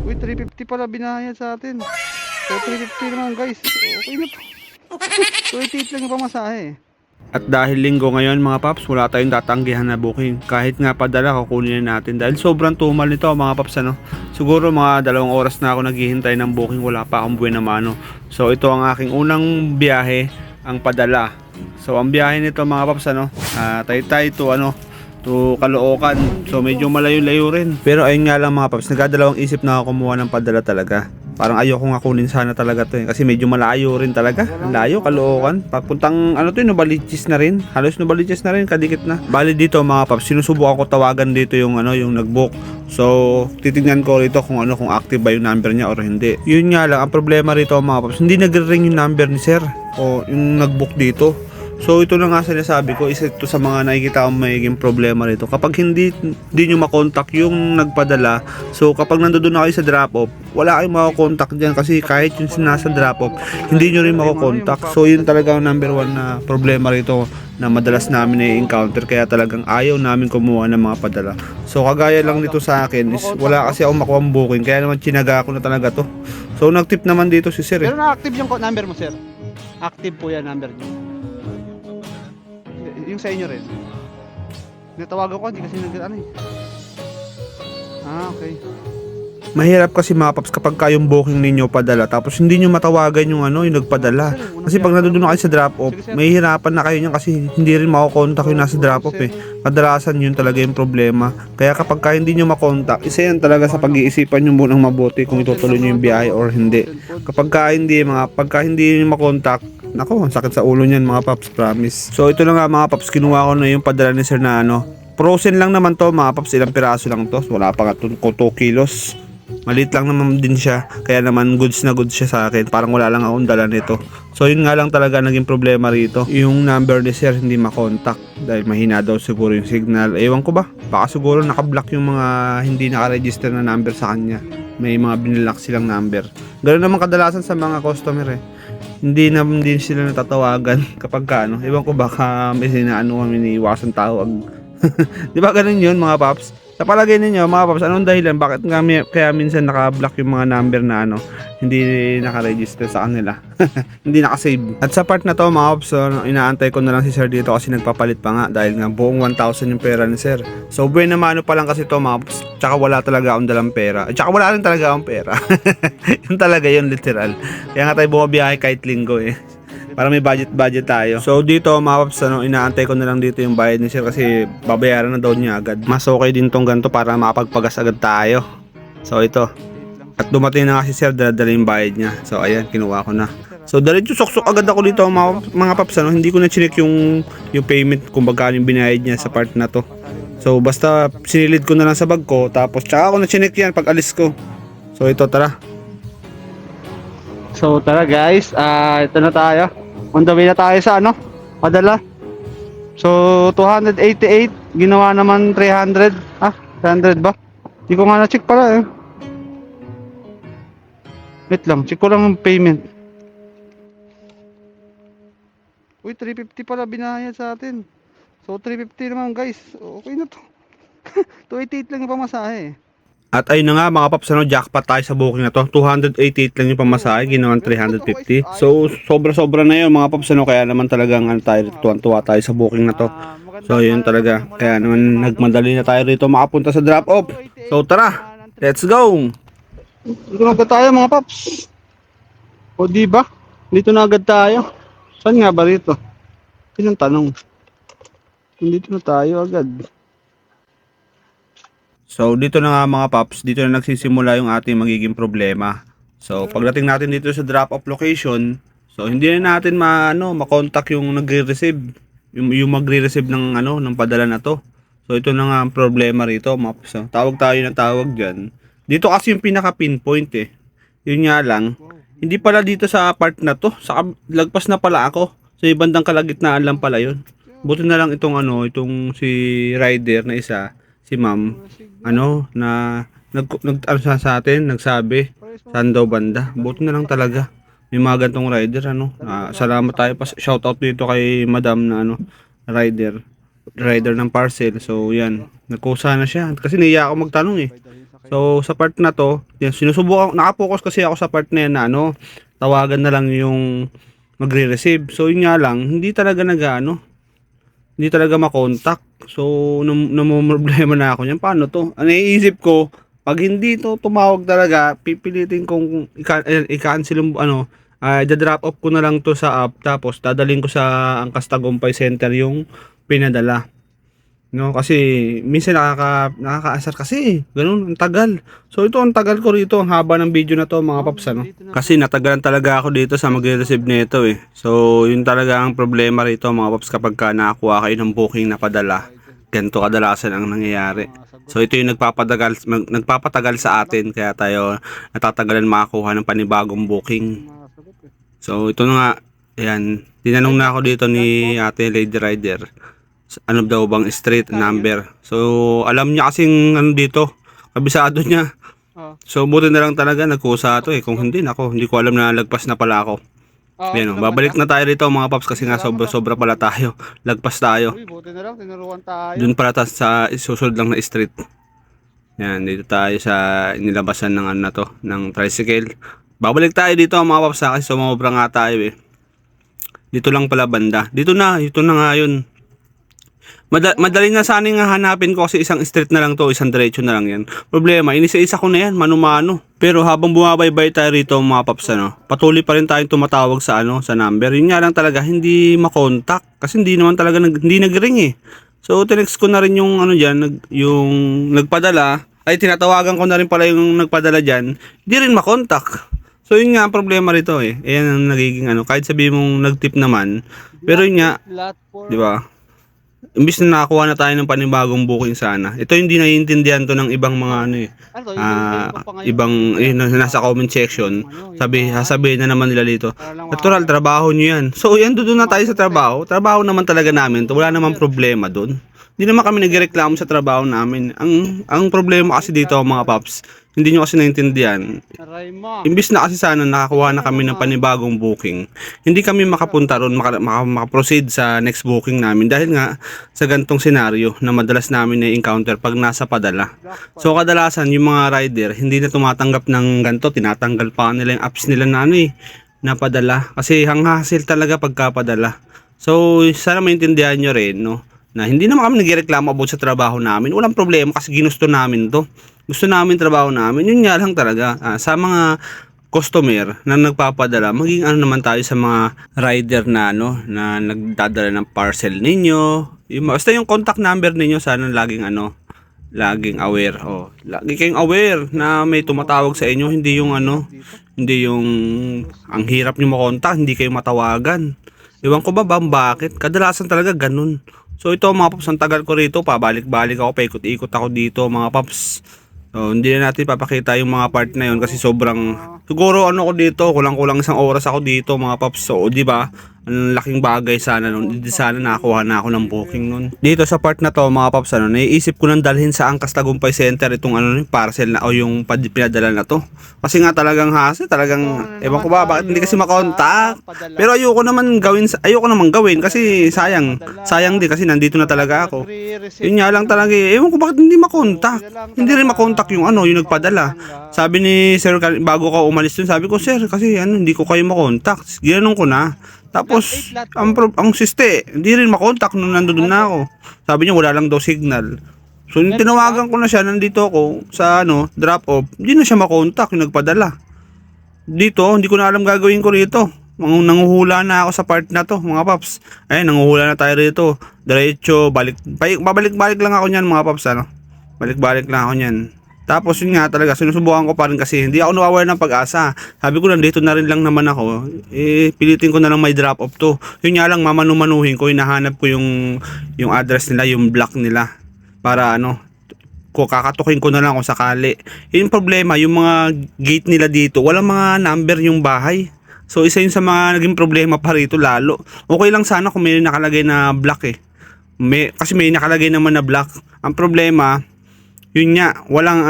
Uy, 350 pala binayad sa atin. So, 350 naman guys. Okay na to. 288 lang yung pamasahe. At dahil linggo ngayon mga paps, wala tayong tatanggihan na booking. Kahit nga padala, kukunin na natin. Dahil sobrang tumal nito mga paps ano. Siguro mga 2 oras na ako naghihintay ng booking, wala pa akong buwan na mano. So ito ang aking unang biyahe, ang padala. So ang biyahe nito mga paps ano, Taytay to Caloocan. So medyo malayo-layo rin. Pero ayun nga lang mga paps, nagdadalawang isip na ako kumuha ng padala talaga. Parang ayoko nga kunin sana talaga to kasi medyo malayo rin talaga. Layo, Caloocan. Papuntang Novaliches na rin. Halos Novaliches na rin, kadikit na. Bali dito mga paps, sinusubukan ko tawagan dito yung yung nag-book. So, titingnan ko rito kung active ba yung number niya or hindi. Yun nga lang, ang problema rito mga paps, hindi nagre-ring yung number ni sir o yung nag-book dito. So ito na nga sinasabi ko, isa ito sa mga nakikita kong magiging problema rito. Kapag hindi nyo makontak yung nagpadala, so kapag nandoon na kayo sa drop-off, wala kayong makakontak dyan kasi kahit yung nasa drop-off, hindi nyo rin makakontak. So yun talaga ang number 1 na problema rito na madalas namin na-encounter, kaya talagang ayaw namin kumuha ng mga padala. So kagaya lang dito sa akin is wala kasi akong makuha booking, kaya naman chinaga ko na talaga to. So nag-tip naman dito si sir Pero na-active yung number mo sir? Active po yan number niyo? Yung sa inyo rin? Natawagan ko, hindi kasi okay. Mahirap kasi mga paps kapag kayong booking ninyo padala tapos hindi nyo matawagan yung yung nagpadala. Kasi pag nandoon na kayo sa drop-off, mahihirapan na kayo niyan kasi hindi rin makokontak yung nasa drop-off eh. Kadalasan yun talaga yung problema. Kaya kapag hindi nyo makontak, isa yan talaga sa pag-iisipan nyo munang mabuti kung itutuloy nyo yung biyahe or hindi. Pagka hindi nyo makontak, nako, ang sakit sa ulo niyan mga paps, promise. So ito na nga mga paps, kinuha ko na yung padala ni sir na frozen lang naman to mga paps, ilang piraso lang to. Wala pa nga 2 kilos. Maliit lang naman din siya, kaya naman goods na goods siya sa akin. Parang wala lang akong dala nito. So yun nga lang talaga naging problema rito. Yung number ni sir hindi makontak dahil mahina daw siguro yung signal. Ewan ko ba? Baka siguro nakablock yung mga hindi nakaregister na number sa kanya. May mga binlock silang number. Ganoon naman kadalasan sa mga customer eh. Hindi naman din sila natatawagan kapag ewan ko baka may kami iniiwasan tawag. Di ba ganun yun mga paps? Sa palagay ninyo mga paps, anong dahilan bakit kaya minsan naka-block yung mga number na hindi naka-register sa kanila? Hindi naka-save. At sa part na to mga paps, inaantay ko na lang si sir dito kasi nagpapalit pa nga dahil nga buong 1,000 yung pera ni sir. So buwan na mano pa lang kasi to mga paps, tsaka wala talaga akong dalang pera. At tsaka wala rin talaga akong pera. Yun talaga yun literal. Kaya nga tayo bumabiyahe kahit linggo eh. Para may budget tayo. So dito mga paps, inaantay ko na lang dito yung bayad ni sir kasi babayaran na daw niya agad. Mas okay din tong ganito para makapagpagas agad tayo. So ito. At dumating na kasi sir, dala yung bayad niya. So ayan, kinuha ko na. So diretso sok-sok agad ako dito mga paps, hindi ko na chinek yung payment kung magkano yung binayad niya sa part na to. So basta sinilid ko na lang sa bag ko, tapos tsaka ako na chinek yan pag alis ko. So ito, tara. So tara guys, ito na tayo. On the way na tayo sa padala. So 288, ginawa naman 300. 300 ba? Hindi ko nga na-check pala eh. Wait lang, check ko lang yung payment. Uy, 350 pala binayad sa atin. So 350 naman guys. Okay na to. 288 lang yung pamasahe. At ayun na nga mga paps, jackpot tayo sa booking na to. 288 lang yung pamasahe, ginawan 350. So sobra-sobra na yun mga paps, kaya naman talagang tuwan-tuwa tayo sa booking na to. So yun talaga, kaya naman nagmadali na tayo rito makapunta sa drop-off. So tara, let's go! Dito na agad tayo mga paps. O diba? Dito na agad tayo. Saan nga ba rito? Yun ang tanong. Dito na tayo agad. So dito na nga mga paps, dito na nagsisimula yung ating magiging problema. So pagdating natin dito sa drop-off location, so hindi na natin makontak yung nagre-receive, yung magre-receive ng padala na to. So ito na nga ang problema rito mga paps. So, tawag tayo ng tawag diyan. Dito kasi yung pinaka-pinpoint eh. Yun nga lang, hindi pala dito sa part na to, lagpas na pala ako. So yung bandang kalagitnaan lang pala yun. Buti na lang itong si rider na isa, si ma'am, na sa atin, nagsabi saan daw banda. Buti na lang talaga may mga gantong rider salamat tayo pa, shoutout dito kay madam na rider ng parcel. So yan, nagkusa na siya kasi naiya ako magtanong eh. So sa part na to, yan, sinusubukan, nakapokus kasi ako sa part na yan na ano, tawagan na lang yung magre-receive. So yun nga lang, hindi talaga hindi talaga makontak. So namumroblema na ako niyan. Paano to? Ang naiisip ko, pag hindi to tumawag talaga, pipilitin kong i-cancel yung i-drop off ko na lang to sa app, tapos dadalhin ko sa Angkas Tagumpay Center yung pinadala. No, kasi minsan nakakaasar kasi, ganun, ang tagal. So ito ang tagal ko rito, ang haba ng video na to mga paps, ano. Kasi natagalan talaga ako dito sa magre-receive nito eh. So yun talaga ang problema rito mga paps, kapag ka nakakuha kayo ng booking na padala, ganito kadalasan ang nangyayari. So ito yung nagpapatagal sa atin, kaya tayo natatagalan makakuha ng panibagong booking. So ito na nga, ayan, tinanong na ako dito ni Ate Lady Rider, ano daw bang street number. So alam niya kasing ano dito, kabisado niya. So buti na lang talaga nagkusa to eh, kung hindi nako, hindi ko alam na lagpas na pala ako. Yan, babalik na tayo dito mga paps, kasi nga sobra pala tayo, lagpas tayo. Buti na lang, tinuruan tayo. Doon pala tayo sa susunod lang na street. Yan, dito tayo sa inilabasan ng ano na to, ng tricycle. Babalik tayo dito mga paps, kasi sumobra nga tayo eh. Dito lang pala banda, dito na nga yun. Madali na sana nga hanapin ko, kasi isang street na lang to, isang diretso na lang yan. Problema, inisa-isa ko na yan, mano-mano. Pero habang bumabaybay tayo rito mga paps, patuloy pa rin tayong tumatawag sa sa number. Yun nga lang talaga, hindi makontak, kasi hindi naman talaga hindi nag-ring eh. So tinext ko na rin yung yung nagpadala, ay tinatawagan ko na rin pala yung nagpadala diyan, hindi rin makontak. So yun nga ang problema rito eh. Ayan ang nagiging kahit sabihin mong nag-tip naman, pero yun nga, di ba? Imbis na nakakuha na tayo ng panibagong booking sana. Ito hindi naiintindihan to ng ibang mga ibang nasa comment section. Sasabihin na naman nila dito, natural, trabaho nyo yan. So yan, doon na tayo sa trabaho. Trabaho naman talaga namin to. Wala namang problema doon. Hindi naman kami nagreklamo sa trabaho namin. Ang problema kasi dito mga paps, hindi nyo kasi naintindihan. Imbis na kasi sana nakakuha na kami ng panibagong booking, hindi kami makapunta ron, makaproceed sa next booking namin, dahil nga sa gantong senaryo na madalas namin na-encounter pag nasa padala. So kadalasan yung mga rider hindi na tumatanggap ng ganito, tinatanggal pa nila yung apps nila na na padala, kasi hang-hassle talaga pagkapadala. So sana maintindihan nyo rin, no, na hindi naman kami nagreklamo about sa trabaho namin. Walang problema, kasi ginusto namin to. Gusto namin trabaho namin. Yun nga lang talaga, sa mga customer na nagpapadala, maging naman tayo sa mga rider na na nagdadala ng parcel ninyo. Basta yung contact number ninyo, sana laging laging aware. Lagi kayong aware na may tumatawag sa inyo, hindi yung hindi yung ang hirap niyo makontak, hindi kayo matawagan. Ewan ko ba bakit? Kadalasan talaga ganun. So ito mga paps, ang tagal ko rito, pabalik-balik ako, paikot-ikot ako dito mga paps. So hindi na natin papakita yung mga part na yun, kasi sobrang, siguro ko dito, kulang-kulang isang oras ako dito mga paps. So di ba, ang laking bagay sana nun, hindi sana nakakuha na ako ng booking nun. Dito sa part na to mga paps, naiisip ko nang dalhin sa Angkas Tagumpay Center itong parcel na o yung pinadala na to. Kasi nga talagang talagang ewan ko ba bakit hindi kasi makontak. Pero ayoko naman gawin kasi sayang din, kasi nandito na talaga ako. Yun nga lang talaga ewan ko bakit hindi makontak. Hindi rin makontak yung yung nagpadala. Sabi ni sir bago ko umalis dun, sabi ko, sir, kasi hindi ko kayo makontak. Ginanong ko na. Tapos ang siste, hindi rin makontak nung nandoon na ako. Sabi niya wala lang daw signal. So tinawagan ko na siya, nandito ako sa drop off, hindi na siya makontak yung nagpadala. Dito, hindi ko na alam gagawin ko rito. Nanguhula na ako sa part na to mga paps. Ayun, nanguhula na tayo rito. Diretso, babalik-balik lang ako niyan mga paps, balik-balik lang ako niyan. Tapos yun nga talaga, sinusubukan ko pa rin, kasi hindi ako nawawala ng pag-asa. Sabi ko, nandito na rin lang naman ako, pilitin ko na lang may drop off to. Yun nga lang, mamanumanuhin ko, hinahanap ko yung address nila, yung block nila, para kakatukin ko na lang kung sakali. Yung problema, yung mga gate nila dito, walang mga number yung bahay. So isa yun sa mga naging problema pa rito lalo. Okay lang sana kung may nakalagay na block kasi may nakalagay naman na block. Ang problema, yun nga, walang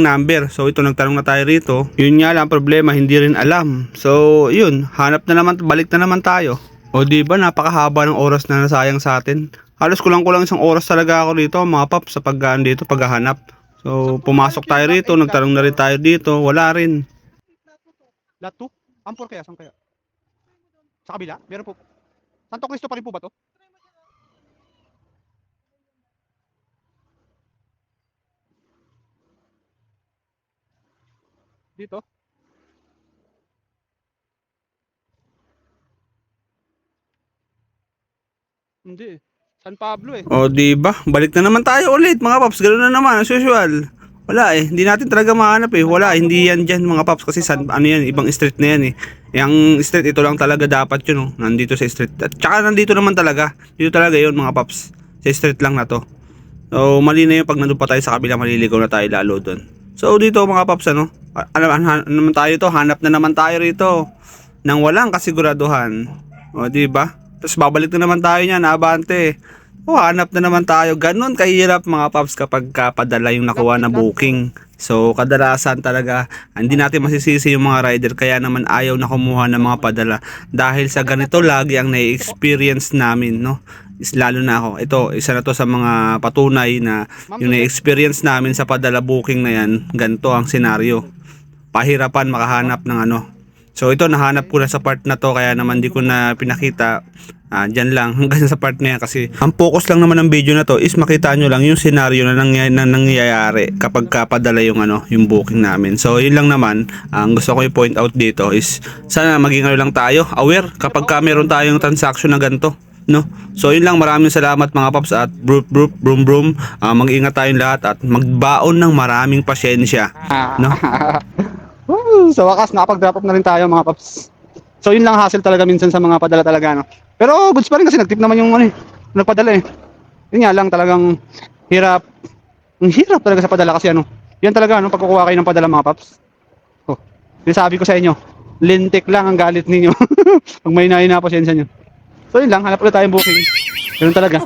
number. So ito, nagtanong na tayo rito. Yun nga lang problema, hindi rin alam. So yun, balik na naman tayo. O di ba, napakahaba ng oras na nasayang sa atin. Halos kulang-kulang isang oras talaga ako dito mga paps sa paghanap. So So, pumasok tayo rito, nagtanong na rin tayo dito, wala rin. Lot 2? Ampor kaya? Saan kaya? Sa kabila? Meron po. Santo Cristo pa rin po ba to? Dito? Hindi. San Pablo eh. O, di ba? Balik na naman tayo ulit, mga paps. Ganoon na naman, as usual. Wala eh, hindi natin talaga mahanap eh. Wala, hindi yan dyan mga paps kasi ano yan, ibang street na yan eh. Yung street, ito lang talaga dapat yun oh. Nandito sa street. At saka nandito naman talaga. Dito talaga yun mga paps. Sa street lang na to. So, mali na yun pag nandun pa tayo sa kabila, maliligaw na tayo lalo doon. So, dito mga paps ano, ano naman tayo to, hanap na naman tayo rito. Nang walang kasiguraduhan. O, di ba? Tapos babalik na naman tayo niyan, abante. O, hanap na naman tayo. Ganon kahirap mga paps kapag padala yung nakuha na booking. So, kadalasan talaga, hindi natin masisisi yung mga rider kaya naman ayaw na kumuha ng mga padala. Dahil sa ganito lagi ang na-experience namin, no? Lalo na ako. Ito, isa na to sa mga patunay na yung na-experience namin sa padala booking na yan, ganito ang senaryo. Pahirapan makahanap ng ano. So ito, nahanap ko na sa part na to kaya naman di ko na pinakita. Dyan lang hanggang sa part na yan kasi ang focus lang naman ng video na to is makita nyo lang yung senaryo na nangyayari kapag kapadala yung ano, yung booking namin. So yun lang naman, ang gusto ko i-point out dito is sana maging ano lang tayo, aware kapag ka meron tayong transaction na ganito, no? So yun lang, maraming salamat mga paps at brum brum. Mag-ingat tayong lahat at magbaon ng maraming pasyensya, no? Woo! Sa wakas, nakapag-drop off na rin tayo mga paps. So yun lang hassle talaga minsan sa mga padala talaga, no? Pero goods pa rin kasi nag-tip naman yung ano eh, nagpadala eh. Yun nga lang, talagang hirap. Ang hirap talaga sa padala kasi ano, yan talaga ano, pag kukuha kayo ng padala mga paps. Oh, sinasabi ko sa inyo, lintik lang ang galit ninyo. Pag may na pasyensya nyo. So yun lang, hanap ulit tayong booking. Ganun talaga.